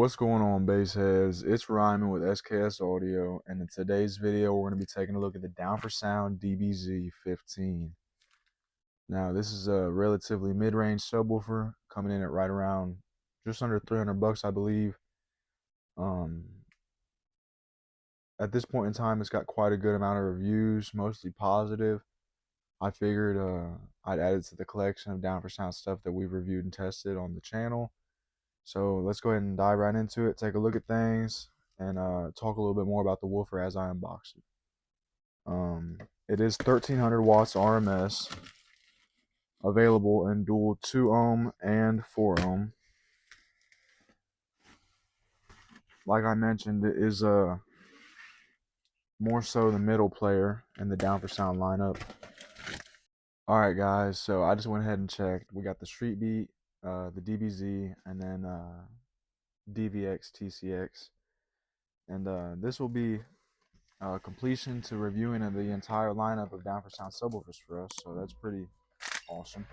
What's going on, bass heads? It's Ryman with SKS-Audio, and in today's video, we're going to be taking a look at the Down4Sound DBZ 15. Now, this is a relatively mid-range subwoofer, coming in at right around just under 300 bucks, I believe. At this point in time, it's got quite a good amount of reviews, mostly positive. I figured I'd add it to the collection of Down4Sound stuff that we've reviewed and tested on the channel. So let's go ahead and dive right into it, take a look at things, and talk a little bit more about the woofer as I unbox it. It is 1300 watts RMS, available in dual 2 ohm and 4 ohm. Like I mentioned, it is more so the middle player in the Down4Sound lineup. Alright guys, so I just went ahead and checked. We got the Street Beat, the DBZ, and then DVX, TCX. And this will be completion to reviewing of the entire lineup of Down4Sound subwoofers for us, so that's pretty awesome.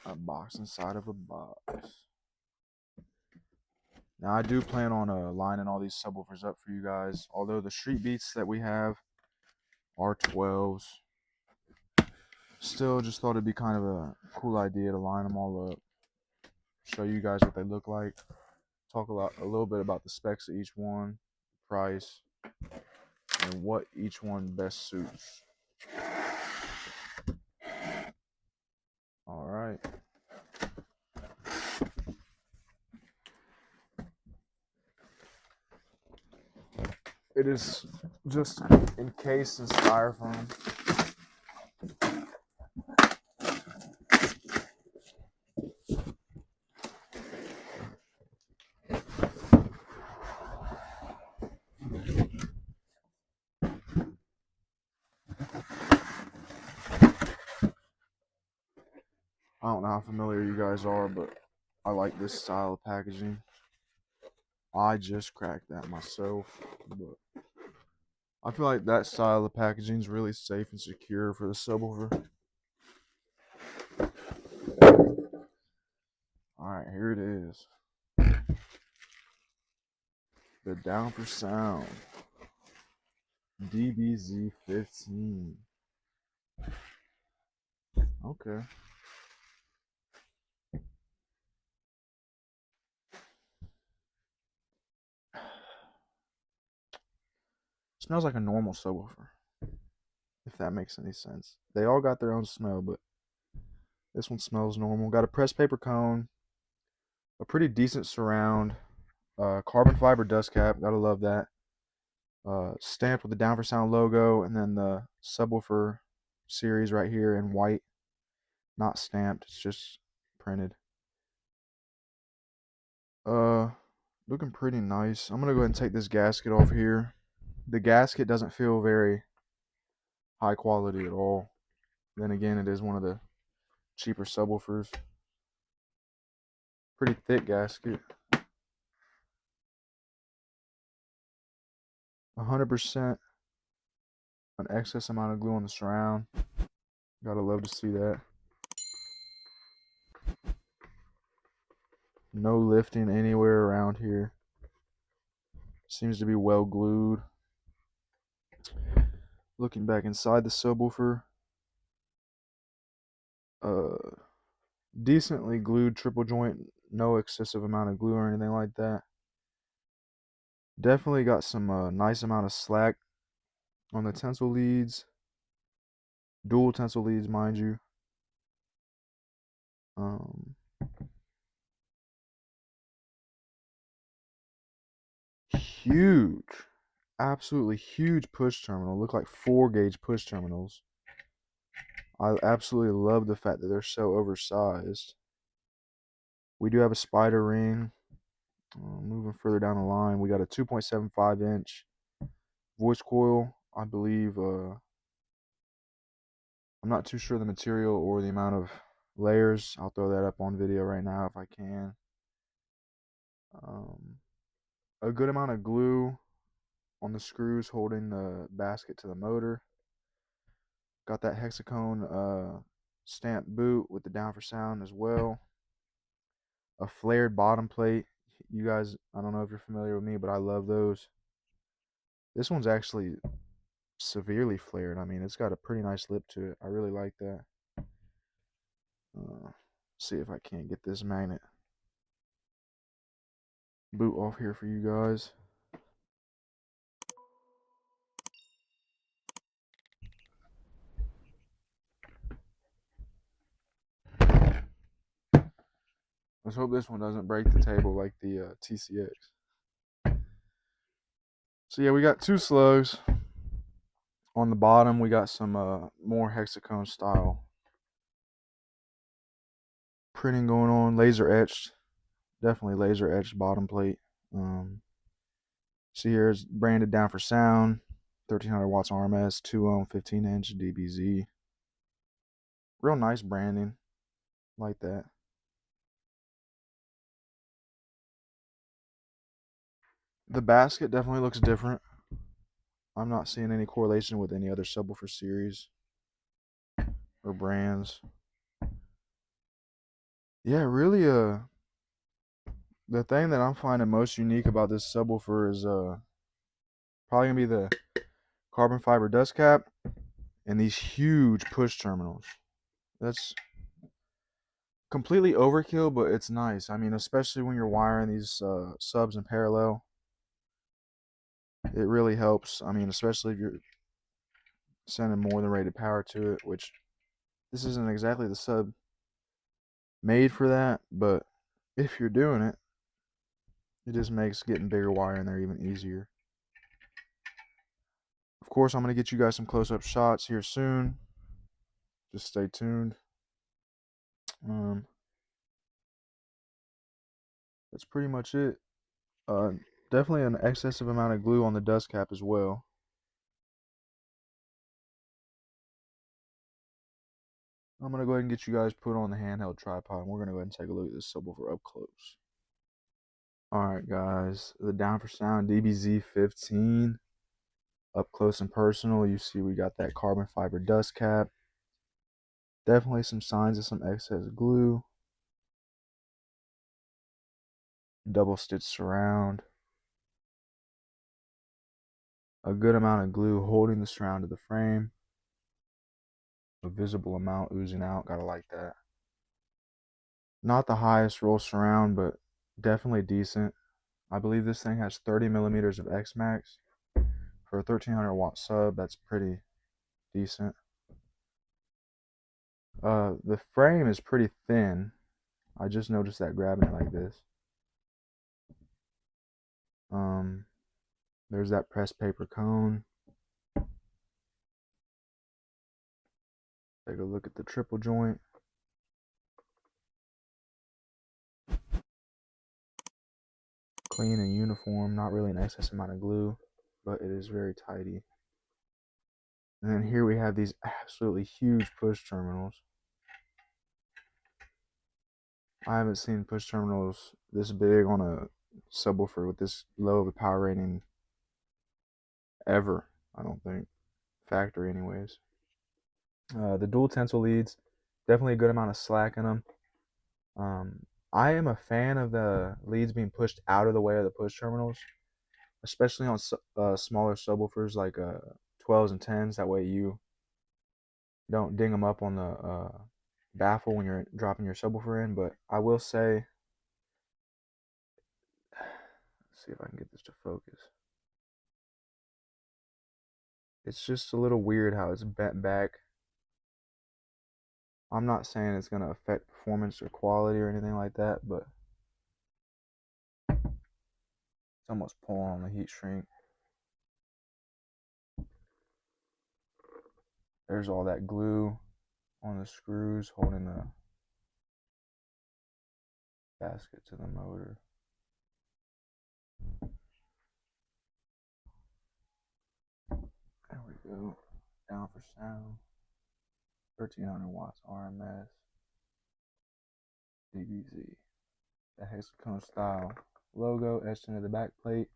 A box inside of a box. Now I do plan on lining all these subwoofers up for you guys, although the Street Beats that we have are 12s. Still, just thought it'd be kind of a cool idea to line them all up, show you guys what they look like, talk a little bit about the specs of each one, price, and what each one best suits. All right. It is just encased in styrofoam. I don't know how familiar you guys are, but I like this style of packaging. I just cracked that myself, but I feel like that style of packaging is really safe and secure for the subwoofer. Alright, here it is. The Down4Sound DBZ 15. Okay. Smells like a normal subwoofer, if that makes any sense. They all got their own smell, but this one smells normal. Got a pressed paper cone, a pretty decent surround, carbon fiber dust cap, gotta love that. Stamped with the Down4Sound logo, and then the subwoofer series right here in white. Not stamped, it's just printed. Looking pretty nice. I'm gonna go ahead and take this gasket off here. The gasket doesn't feel very high quality at all. Then again, it is one of the cheaper subwoofers. Pretty thick gasket. 100% an excess amount of glue on the surround. Gotta love to see that. No lifting anywhere around here. Seems to be well glued. Looking back inside the subwoofer, decently glued triple joint, no excessive amount of glue or anything like that. Definitely got some nice amount of slack on the tensile leads, dual tensile leads, mind you. Huge, absolutely huge push terminal. Look like 4-gauge push terminals. I absolutely love the fact that they're so oversized. We do have a spider ring. Moving further down the line, we got a 2.75-inch voice coil. I believe, I'm not too sure the material or the amount of layers. I'll throw that up on video right now if I can. A good amount of glue on the screws holding the basket to the motor. Got that hexacone stamped boot with the Down4Sound as well. a flared bottom plate. You guys, I don't know if you're familiar with me, but I love those. This one's actually severely flared. I mean, it's got a pretty nice lip to it. I really like that. See if I can't get this magnet boot off here for you guys. Let's hope this one doesn't break the table like the TCX. So yeah, we got two slugs. On the bottom, we got some more hexagon style printing going on, laser etched. Definitely laser etched bottom plate. See here, it's branded Down4Sound, 1300 watts RMS, 2 ohm, 15-inch DBZ. Real nice branding, like that. The basket definitely looks different. I'm not seeing any correlation with any other subwoofer series or brands. Yeah, really, the thing that I'm finding most unique about this subwoofer is probably gonna be the carbon fiber dust cap and these huge push terminals. That's completely overkill, but it's nice. I mean, especially when you're wiring these subs in parallel, it really helps. I mean, especially if you're sending more than rated power to it, which this isn't exactly the sub made for that, but if you're doing it, it just makes getting bigger wire in there even easier. Of course, I'm going to get you guys some close-up shots here soon. Just stay tuned. That's pretty much it. Definitely an excessive amount of glue on the dust cap as well. I'm going to go ahead and get you guys put on the handheld tripod, and we're going to go ahead and take a look at this subwoofer up close. Alright guys, the Down4Sound DBZ 15. Up close and personal, you see we got that carbon fiber dust cap. Definitely some signs of some excess glue. Double stitch surround. A good amount of glue holding the surround of the frame. A visible amount oozing out, gotta like that. Not the highest roll surround, but definitely decent. I believe this thing has 30 millimeters of X-Max. For a 1300 watt sub, that's pretty decent. The frame is pretty thin. I just noticed that grabbing it like this. There's that pressed paper cone. Take a look at the triple joint. Clean and uniform, not really an excess amount of glue, but it is very tidy. And then here we have these absolutely huge push terminals. I haven't seen push terminals this big on a subwoofer with this low of a power rating ever, I don't think. Factory anyways. The dual tensile leads, definitely a good amount of slack in them. I am a fan of the leads being pushed out of the way of the push terminals, especially on smaller subwoofers like 12s and 10s. That way you don't ding them up on the baffle when you're dropping your subwoofer in. But I will say, let's see if I can get this to focus. It's just a little weird how it's bent back. I'm not saying it's going to affect performance or quality or anything like that, but it's almost pulling on the heat shrink. There's all that glue on the screws holding the basket to the motor. There we go. Down4Sound. 1300 watts RMS. DBZ. The hexagon style logo etched into the back plate.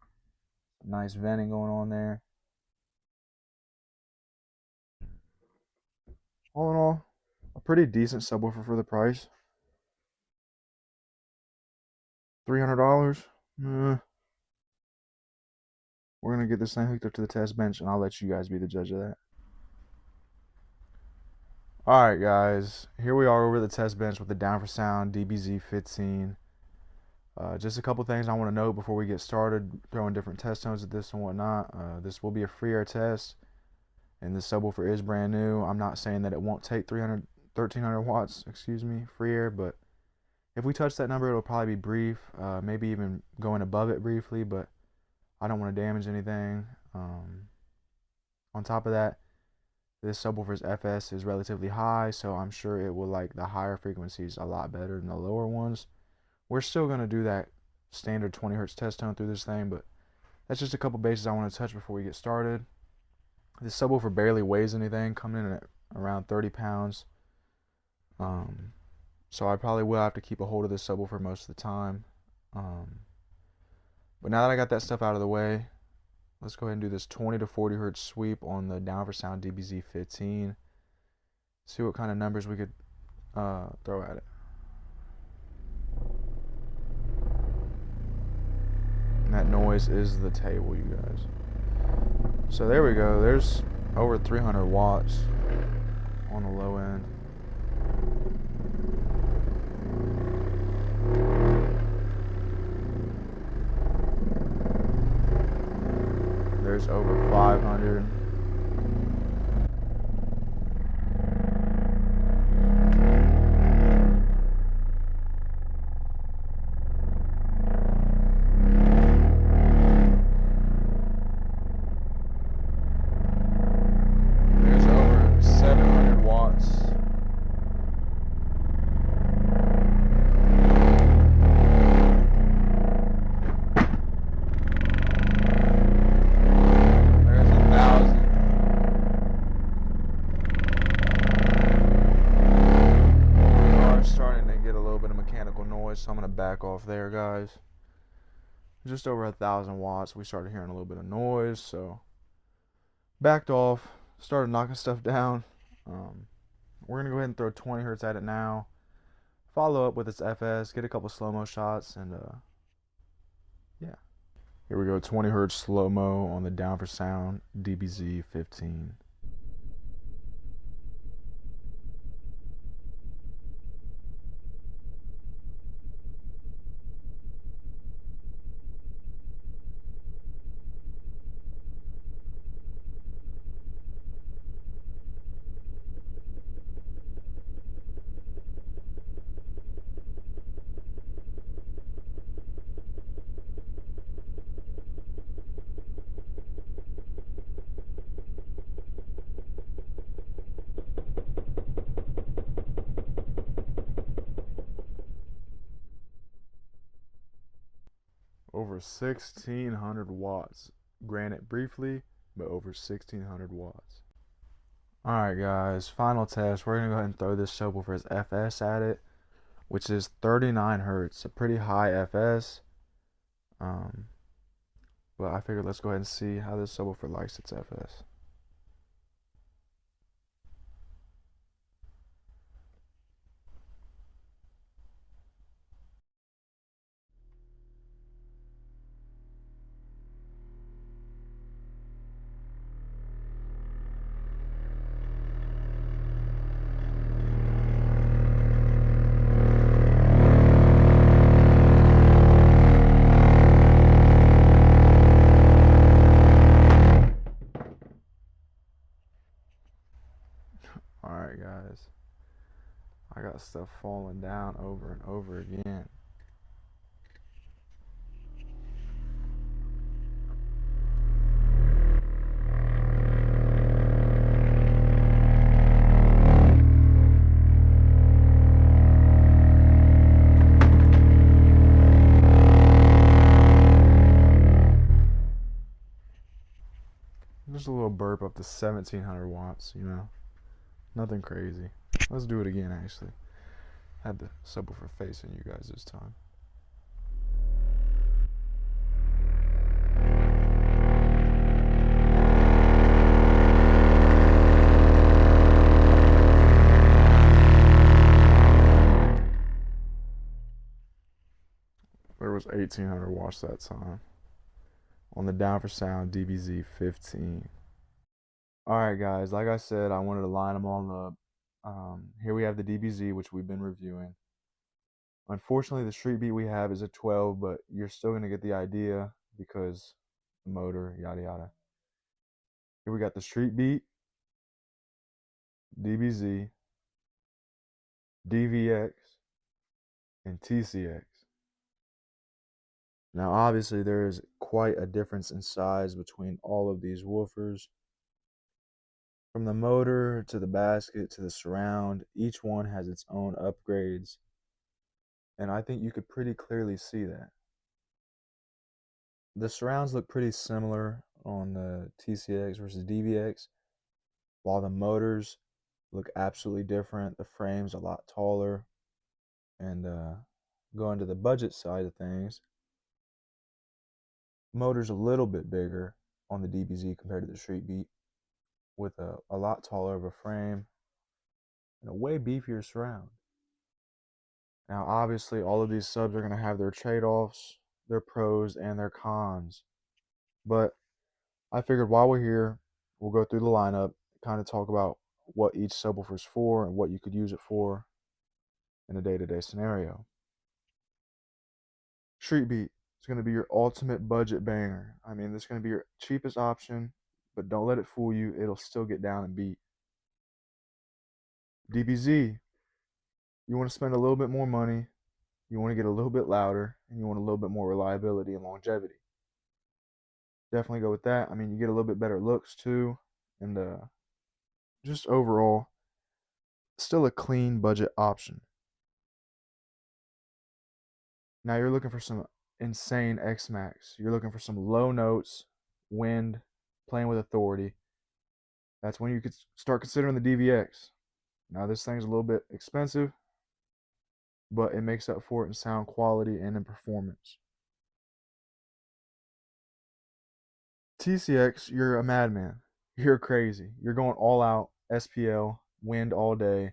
Nice venting going on there. All in all, a pretty decent subwoofer for the price. $300. We're gonna get this thing hooked up to the test bench, and I'll let you guys be the judge of that. All right, guys, here we are over the test bench with the Down4Sound DBZ 15. Just a couple things I want to know before we get started throwing different test tones at this and whatnot. This will be a free air test, and this subwoofer is brand new. I'm not saying that it won't take 1300 watts, free air, but if we touch that number, it'll probably be brief, maybe even going above it briefly, but I don't want to damage anything. On top of that, this subwoofer's FS is relatively high, so I'm sure it will like the higher frequencies a lot better than the lower ones. We're still going to do that standard 20 hertz test tone through this thing, but that's just a couple bases I want to touch before we get started. This subwoofer barely weighs anything, coming in at around 30 pounds. So I probably will have to keep a hold of this subwoofer most of the time. But now that I got that stuff out of the way, let's go ahead and do this 20 to 40 hertz sweep on the Down4Sound DBZ 15. See what kind of numbers we could throw at it. And that noise is the table, you guys. So there we go. There's over 300 watts on the low end. There's over 500. There's over 700 watts. So I'm gonna back off there, guys. Just over 1,000 watts. We started hearing a little bit of noise, so backed off, started knocking stuff down. We're gonna go ahead and throw 20 hertz at it now, follow up with its FS, get a couple slow-mo shots, and yeah, here we go. 20 hertz slow-mo on the Down4Sound DBZ 15. Over 1,600 watts. Granted, briefly, but over 1,600 watts. Alright, guys, final test. We're going to go ahead and throw this subwoofer's FS at it, which is 39 hertz. A pretty high FS. But I figured let's go ahead and see how this subwoofer likes its FS. Alright, guys. I got stuff falling down over and over again. Just a little burp up to 1,700 watts, you know. Nothing crazy. Let's do it again, actually. Had the subwoofer facing you guys this time. There was 1800 watts that time on the Down4Sound DBZ 15. Alright guys, like I said, I wanted to line them all up. Here we have the DBZ, which we've been reviewing. Unfortunately, the Street Beat we have is a 12, but you're still going to get the idea because the motor, yada yada. Here we got the Street Beat, DBZ, DVX, and TCX. Now, obviously, there is quite a difference in size between all of these woofers. From the motor to the basket to the surround, each one has its own upgrades. And I think you could pretty clearly see that. The surrounds look pretty similar on the TCX versus DVX, while the motors look absolutely different. The frame's a lot taller. And going to the budget side of things, motor's a little bit bigger on the DBZ compared to the Street Beat, with a lot taller of a frame and a way beefier surround. Now, obviously, all of these subs are going to have their trade-offs, their pros, and their cons. But I figured while we're here, we'll go through the lineup, kind of talk about what each subwoofer is for and what you could use it for in a day-to-day scenario. Street Beat is going to be your ultimate budget banger. I mean, this is going to be your cheapest option, but don't let it fool you. It'll still get down and beat. DBZ, you want to spend a little bit more money, you want to get a little bit louder, and you want a little bit more reliability and longevity. Definitely go with that. I mean, you get a little bit better looks too, and just overall, still a clean budget option. Now you're looking for some insane X-Max. You're looking for some low notes, wind, playing with authority. That's when you could start considering the DVX. Now this thing's a little bit expensive, but it makes up for it in sound quality and in performance. TCX, you're a madman. You're crazy. You're going all out, SPL, wind all day.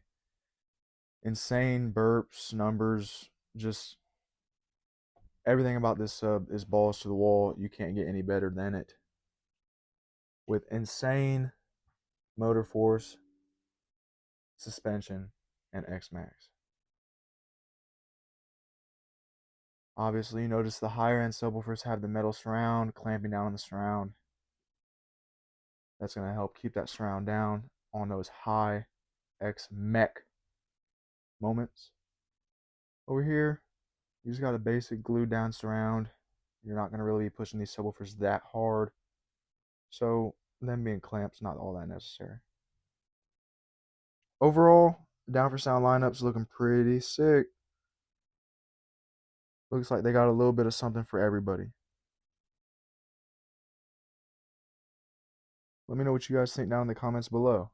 Insane burps, numbers, just everything about this sub is balls to the wall. You can't get any better than it. With insane motor force, suspension, and X-Max. Obviously, you notice the higher end subwoofers have the metal surround, clamping down on the surround. That's going to help keep that surround down on those high X-Mech moments. Over here, you just got a basic glued down surround. You're not going to really be pushing these subwoofers that hard. So, them being clamped not all that necessary. Overall, Down4Sound lineup's looking pretty sick. Looks like they got a little bit of something for everybody. Let me know what you guys think down in the comments below.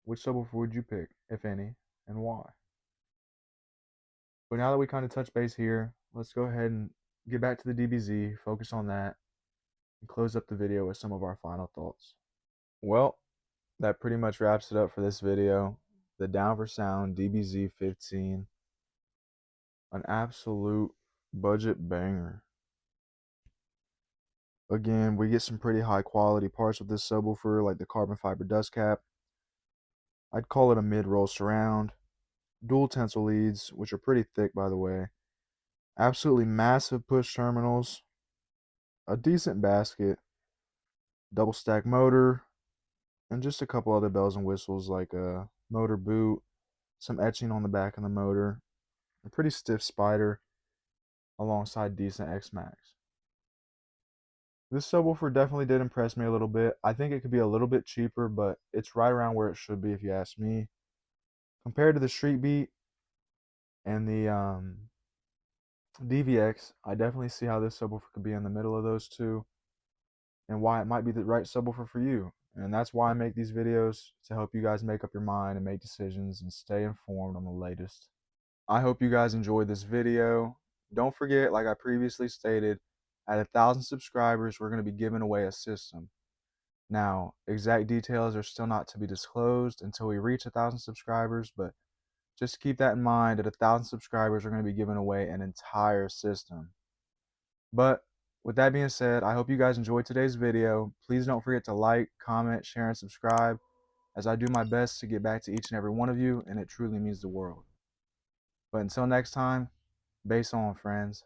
Which subwoofer would you pick, if any, and why? But now that we kind of touch base here, let's go ahead and get back to the DBZ, focus on that, and close up the video with some of our final thoughts. Well, that pretty much wraps it up for this video. The Down4Sound DBZ 15. An absolute budget banger. Again, we get some pretty high quality parts with this subwoofer, like the carbon fiber dust cap. I'd call it a mid-roll surround. Dual tensile leads, which are pretty thick by the way. Absolutely massive push terminals. A decent basket. Double stack motor. And just a couple other bells and whistles like a motor boot. Some etching on the back of the motor. A pretty stiff spider alongside decent X-Max. This subwoofer definitely did impress me a little bit. I think it could be a little bit cheaper, but it's right around where it should be if you ask me. Compared to the Street Beat and the DVX, I definitely see how this subwoofer could be in the middle of those two and why it might be the right subwoofer for you. And that's why I make these videos, to help you guys make up your mind and make decisions and stay informed on the latest. I hope you guys enjoyed this video. Don't forget, like I previously stated, at 1,000 subscribers, we're going to be giving away a system. Now, exact details are still not to be disclosed until we reach 1,000 subscribers, but just keep that in mind. At 1,000 subscribers, we're going to be giving away an entire system. But with that being said, I hope you guys enjoyed today's video. Please don't forget to like, comment, share, and subscribe, as I do my best to get back to each and every one of you, and it truly means the world. But until next time, bass on, friends.